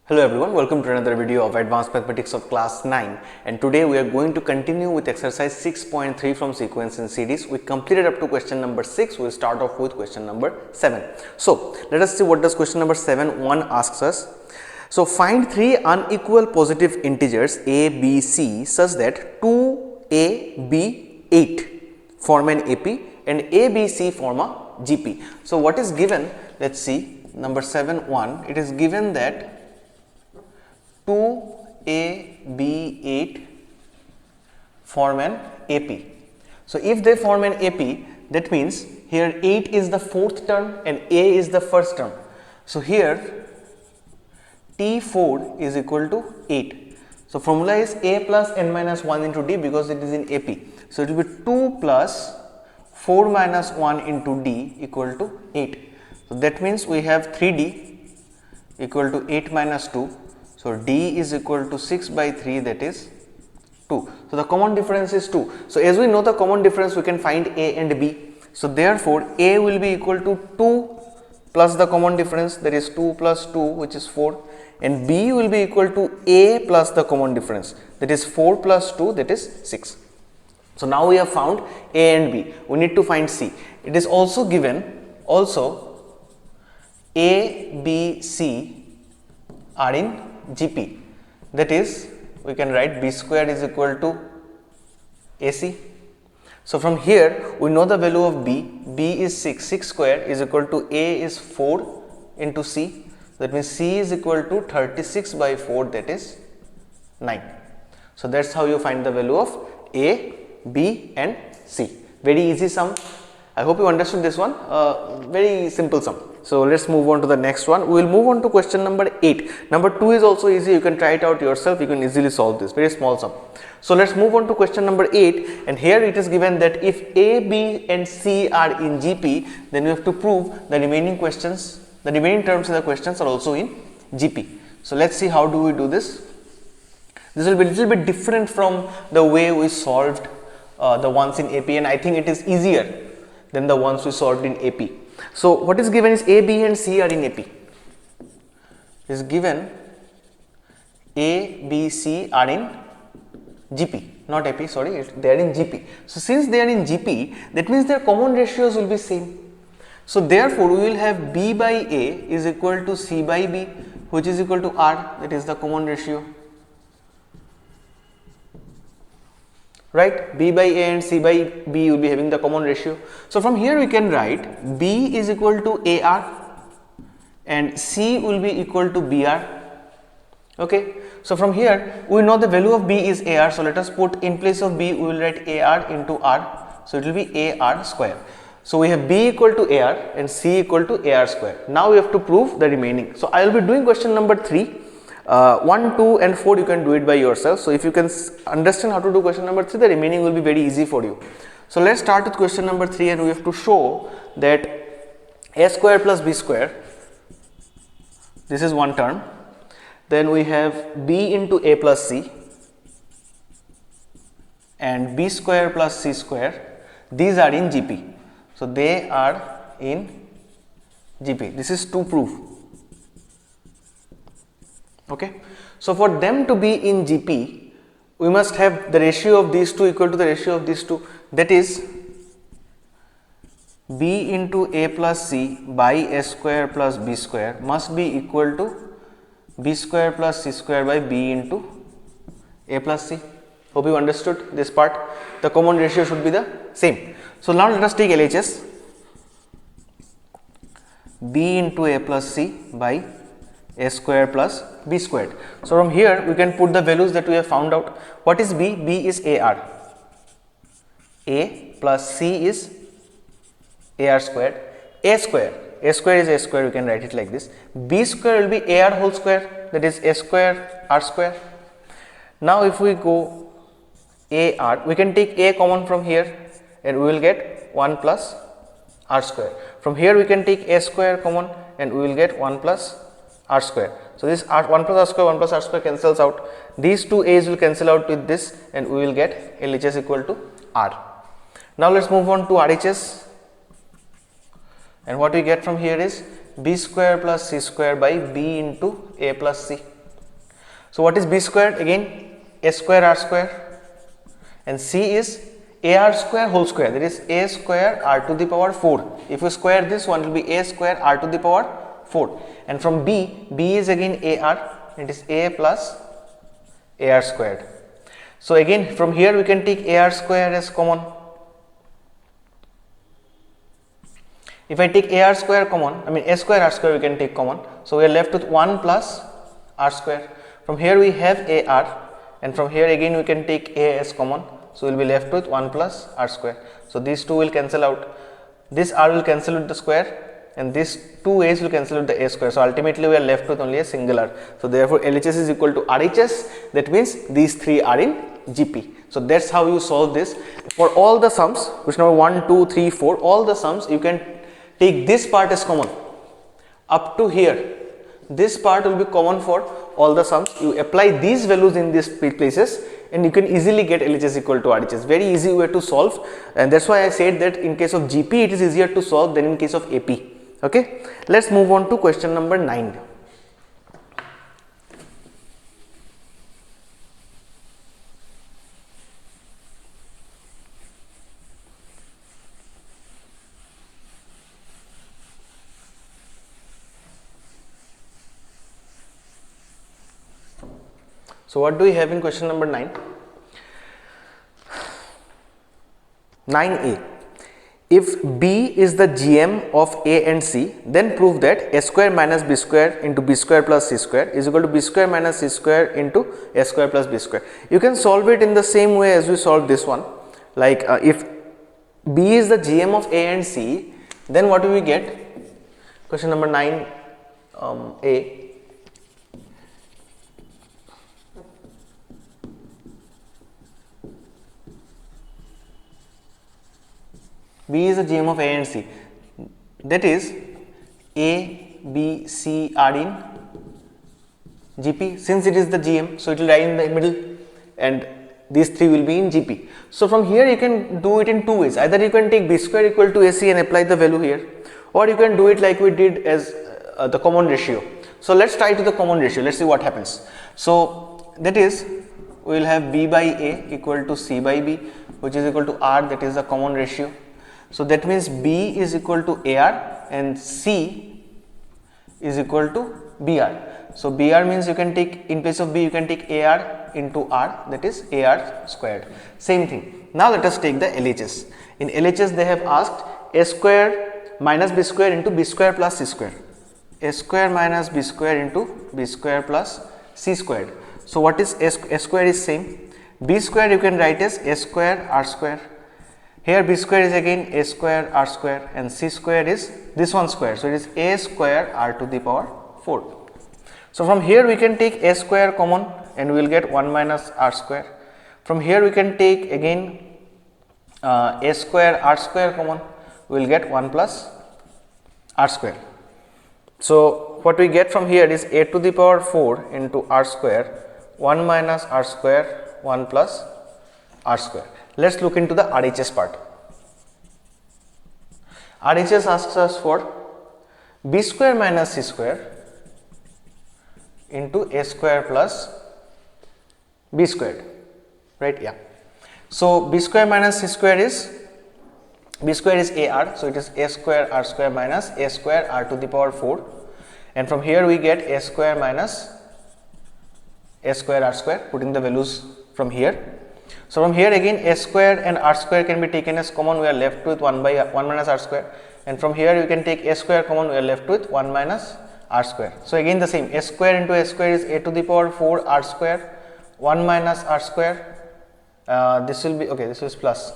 Hello everyone, welcome to another video of Advanced Mathematics of class 9, and today we are going to continue with exercise 6.3 from sequence and series. We completed up to question number 6. We will start off with question number 7. So let us see what does question number 7 asks us. So find three unequal positive integers a, b, c such that 2a, b, 8 form an AP and a, b, c form a GP. So what is given? Let's see number 7 it is given that 2a, b, 8 form an AP. So if they form an AP, that means here 8 is the fourth term and a is the first term. So here T4 is equal to 8. So formula is a plus n minus 1 into d because it is in AP. So it will be 2 plus 4 minus 1 into d equal to 8. So that means we have 3d equal to 8 minus 2. So d is equal to 6 by 3, that is 2. So the common difference is 2. So as we know the common difference, we can find a and b. So therefore a will be equal to 2 plus the common difference, that is 2 plus 2, which is 4, and b will be equal to a plus the common difference, that is 4 plus 2, that is 6. So now we have found a and b. We need to find c. It is also given a, b, c are in GP, that is we can write b square is equal to AC. So from here we know the value of b is 6, 6 square is equal to a is 4 into c, that means c is equal to 36 by 4, that is 9. So that's how you find the value of a, b and c. Very easy sum. I hope you understood this one. Very simple sum. So let's move on to the next one. We will move on to question number 8. Number 2 is also easy. You can try it out yourself. You can easily solve this. Very small sum. So let's move on to question number 8. And here it is given that if A, B and C are in GP, then you have to prove the remaining questions, the remaining terms in the questions are also in GP. So let's see how do we do this. This will be a little bit different from the way we solved the ones in AP, and I think it is easier than the ones we solved in AP. So what is given is A, B and C are in AP. It is given A, B, C are in GP, not AP, sorry, they are in GP. So since they are in GP, that means their common ratios will be same. So therefore we will have B by A is equal to C by B, which is equal to R, that is the common ratio. Right, B by A and C by B will be having the common ratio. So from here we can write B is equal to AR and C will be equal to BR. Okay, so from here we know the value of B is AR. So let us put in place of B, we will write AR into R. So it will be AR square. So we have B equal to AR and C equal to AR square. Now we have to prove the remaining. So I will be doing question number 3. 1, 2 and 4 you can do it by yourself. So if you can understand how to do question number 3, the remaining will be very easy for you. So let's start with question number 3, and we have to show that a square plus b square, this is one term, then we have b into a plus c and b square plus c square, these are in GP. So they are in GP. This is to prove. Okay, so for them to be in GP, we must have the ratio of these two equal to the ratio of these two, that is b into a plus c by a square plus b square must be equal to b square plus c square by b into a plus c. Hope you understood this part. The common ratio should be the same. So now let us take LHS. b into a plus c by a square plus b squared. So from here we can put the values that we have found out. What is b? B is AR. A plus c is AR squared. A square is a square, you can write it like this. B square will be AR whole square, that is a square R square. Now if we go AR, we can take a common from here and we will get 1 plus R square. From here we can take a square common and we will get 1 plus R square. So this 1 plus R square cancels out. These two A's will cancel out with this and we will get LHS equal to R. Now let's move on to RHS, and what we get from here is b square plus c square by b into a plus c. So what is b square? Again a square r square, and c is ar square whole square, that is a square r to the power 4. If you square this one, it will be a square r to the power 4. And from b is again ar, it is a plus ar squared. So again from here we can take ar square as common. If I take ar square common, I mean a square r square we can take common, so we are left with 1 plus r square. From here we have ar, and from here again we can take a as common, so we will be left with 1 plus r square. So these two will cancel out, this r will cancel with the square, and these two a's will cancel with the a square. So ultimately we are left with only a single r. So therefore LHS is equal to RHS, that means these three are in GP. So that's how you solve this. For all the sums, which number 1, 2, 3, 4, all the sums you can take this part as common up to here. This part will be common for all the sums. You apply these values in these places and you can easily get LHS equal to RHS. Very easy way to solve, and that's why I said that in case of GP it is easier to solve than in case of AP. Okay, let's move on to question number 9. So what do we have in question number 9? 9a. If b is the GM of a and c, then prove that a square minus b square into b square plus c square is equal to b square minus c square into a square plus b square. You can solve it in the same way as we solved this one. Like if b is the GM of a and c, then what do we get? Question number 9 a. B is the GM of A and C, that is A, B, C are in GP. Since it is the GM, so it will lie in the middle and these three will be in GP. So from here you can do it in two ways. Either you can take B square equal to AC and apply the value here, or you can do it like we did as the common ratio. So let's try to the common ratio, let's see what happens. So that is, we will have B by A equal to C by B, which is equal to R, that is the common ratio. So that means B is equal to AR and C is equal to BR. So BR means you can take, in place of B you can take AR into R, that is AR squared. Same thing. Now let us take the LHS. In LHS they have asked A square minus B square into B square plus C square. A square minus B square into B square plus C squared. So what is A square is same. B square you can write as A square R square. Here B square is again A square R square, and C square is this one square. So it is A square R to the power 4. So from here we can take A square common and we will get 1 minus R square. From here we can take again A square R square common, we will get 1 plus R square. So what we get from here is A to the power 4 into R square, 1 minus R square, 1 plus R square. Let's look into the RHS part. RHS asks us for B square minus C square into A square plus B squared, right? Yeah. So B square minus C square is, B square is AR, so it is A square R square minus A square R to the power 4, and from here we get A square minus A square R square, putting the values from here. So from here again A square and R square can be taken as common, we are left with 1 minus R square, and from here you can take A square common, we are left with 1 minus R square. So again the same, A square into A square is A to the power 4 R square, 1 minus R square, this will be, okay, this is plus,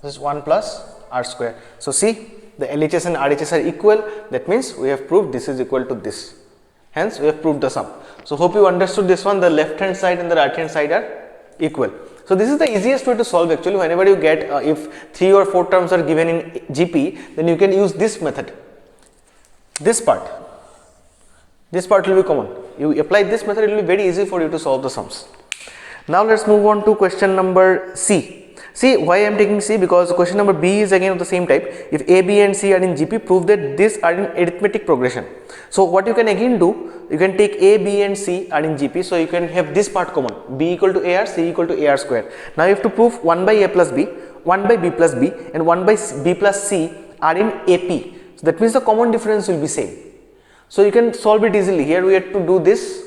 this is 1 plus R square. So see, the LHS and RHS are equal, that means we have proved this is equal to this, hence we have proved the sum. So hope you understood this one, the left hand side and the right hand side are equal. So this is the easiest way to solve actually. Whenever you get if 3 or 4 terms are given in GP, then you can use this method. This part will be common. You apply this method, it will be very easy for you to solve the sums. Now let's move on to question number C. See why I am taking C, because question number B is again of the same type. If A, B and C are in GP, prove that these are in arithmetic progression. So what you can again do, you can take A, B and C are in GP, so you can have this part common, B equal to AR, C equal to AR square. Now you have to prove 1 by A plus B, 1 by B plus B and 1 by B plus C are in AP. So that means the common difference will be same. So you can solve it easily. Here we have to do this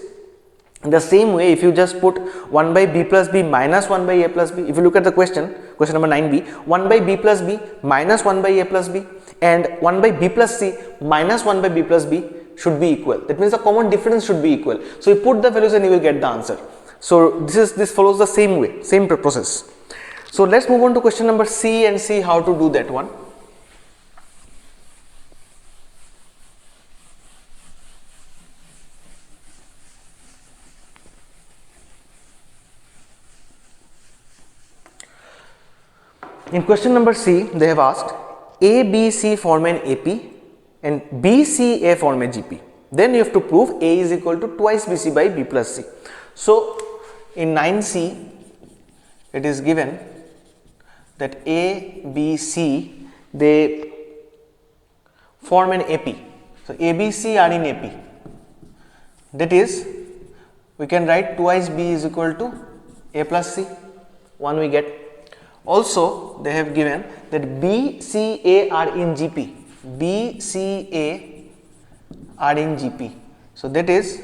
the same way. If you just put 1 by B plus B minus 1 by A plus B, if you look at the question number 9b, 1 by B plus B minus 1 by A plus B and 1 by B plus C minus 1 by B plus B should be equal. That means the common difference should be equal. So you put the values and you will get the answer. So this follows the same way, same process. So let's move on to question number C and see how to do that one. In question number C, they have asked A, B, C form an AP and B, C, A form a GP. Then you have to prove A is equal to twice BC by B plus C. So in 9C, it is given that A, B, C, they form an AP. So A, B, C are in AP. That is, we can write twice B is equal to A plus C. One we get. Also, they have given that B, C, A are in GP. B, C, A are in GP. So that is,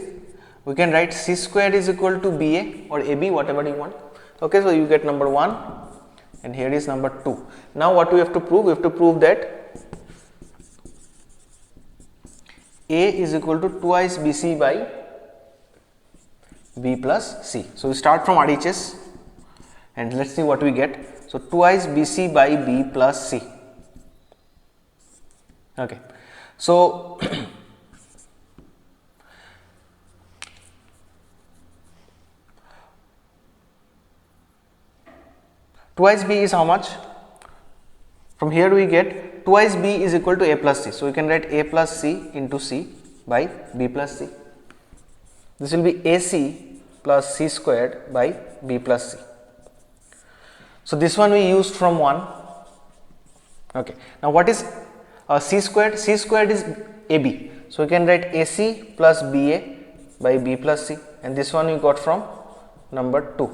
we can write C square is equal to BA or AB, whatever you want. Okay, so you get number 1 and here is number 2. Now what we have to prove? We have to prove that A is equal to twice BC by B plus C. So we start from RHS and let's see what we get. So twice BC by B plus C. Okay. So twice B is how much? From here we get twice B is equal to A plus C. So we can write A plus C into C by B plus C. This will be AC plus C squared by B plus C. So this one we used from 1. Okay. Now what is C squared? C squared is AB. So we can write AC plus BA by B plus C, and this one we got from number 2.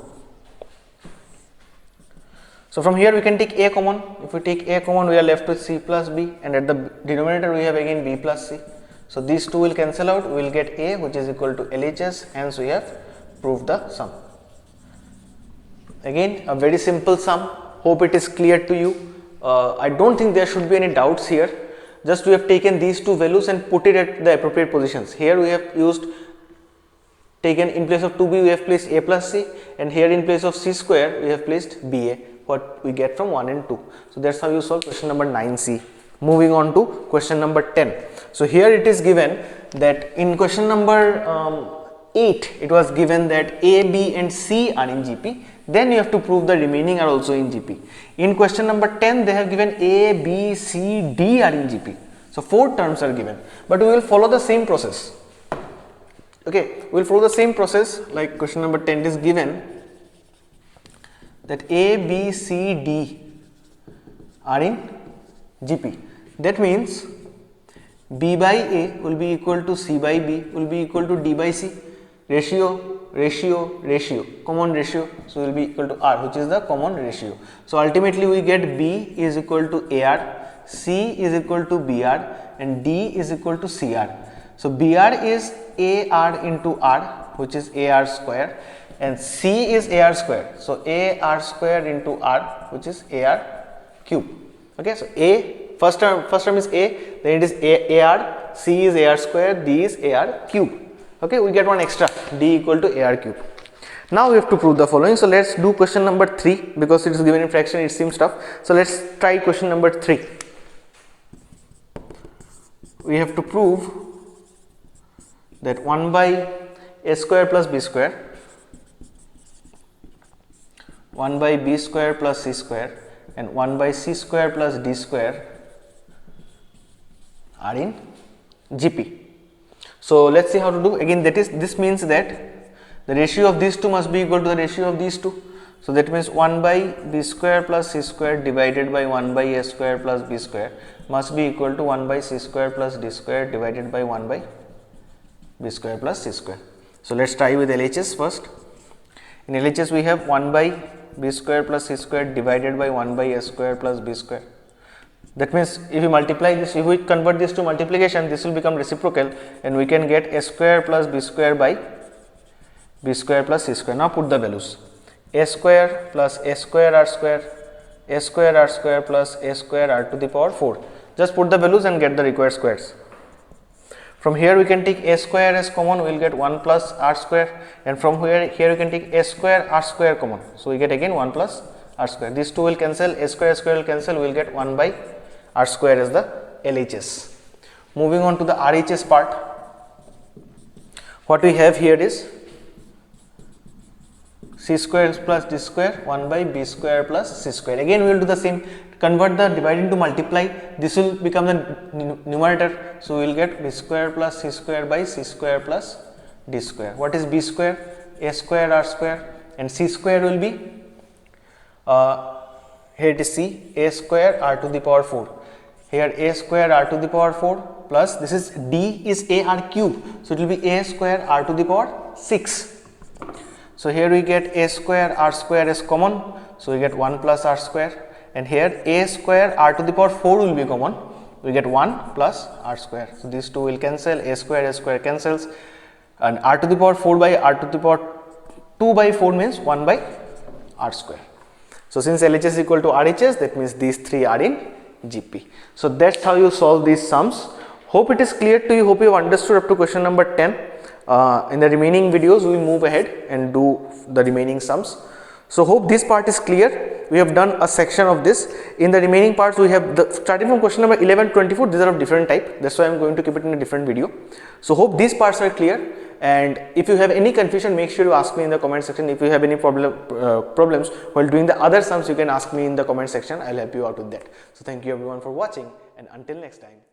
So from here we can take A common. If we take A common, we are left with C plus B, and at the denominator we have again B plus C. So these two will cancel out. We will get A, which is equal to LHS. Hence we have proved the sum. Again, a very simple sum. Hope it is clear to you. I don't think there should be any doubts here. Just we have taken these two values and put it at the appropriate positions. Here we have taken in place of 2b we have placed A plus C, and here in place of C square we have placed BA, what we get from 1 and 2. So that's how you solve question number 9C. Moving on to question number 10. So here it is given that in question number 8 it was given that A, B and C are in GP. Then you have to prove the remaining are also in GP. In question number 10 they have given A, B, C, D are in GP. So 4 terms are given, but we will follow the same process. Okay, we will follow the same process like question number 10 is given that A, B, C, D are in GP. That means B by A will be equal to C by B will be equal to D by C. Ratio, common ratio, so will be equal to R, which is the common ratio. So ultimately we get B is equal to AR, C is equal to BR and D is equal to CR. So BR is AR into R, which is AR square, and C is AR square. So AR square into R, which is AR cube. Okay, so A first term is A, then it is AR, C is AR square, D is AR cube. Okay, we get one extra, D equal to AR cube. Now we have to prove the following. So let's do question number 3 because it is given in fraction, it seems tough. So let's try question number 3. We have to prove that 1 by A square plus B square, 1 by B square plus C square and 1 by C square plus D square are in GP. So let's see how to do. Again, this means that the ratio of these two must be equal to the ratio of these two. So that means 1 by b square plus c square divided by 1 by a square plus b square must be equal to 1 by c square plus d square divided by 1 by b square plus c square. So let's try with LHS first. In LHS we have 1 by b square plus c square divided by 1 by a square plus b square. That means if we multiply this, if we convert this to multiplication, this will become reciprocal and we can get a square plus b square by b square plus c square. Now put the values. A square plus a square r square, a square r square plus a square r to the power 4. Just put the values and get the required squares. From here we can take a square as common, we will get 1 plus r square, and from here we can take a square r square common. So we get again 1 plus r square. These two will cancel, a square will cancel, we will get 1 by r square as the LHS. Moving on to the RHS part, what we have here is c square plus d square 1 by b square plus c square. Again we will do the same, convert the divide into multiply, this will become the numerator. So we will get b square plus c square by c square plus d square. What is b square? A square r square, and c square will be here it is c, a square r to the power 4. Here a square r to the power 4 plus this is d is a r cube, so it will be a square r to the power 6. So here we get a square r square is common, so we get 1 plus r square, and here a square r to the power 4 will be common, we get 1 plus r square. So these two will cancel, a square cancels, and r to the power 4 by r to the power 2 by 4 means 1 by r square. So since LHS is equal to RHS, that means these three are in GP. So that's how you solve these sums. Hope it is clear to you, hope you have understood up to question number 10. In the remaining videos we will move ahead and do the remaining sums. So hope this part is clear. We have done a section of this. In the remaining parts we have starting from question number 11, 24, these are of different type, that's why I am going to keep it in a different video. So hope these parts are clear, and if you have any confusion, make sure you ask me in the comment section. If you have any problems while doing the other sums, you can ask me in the comment section, I will help you out with that. So thank you everyone for watching, and until next time.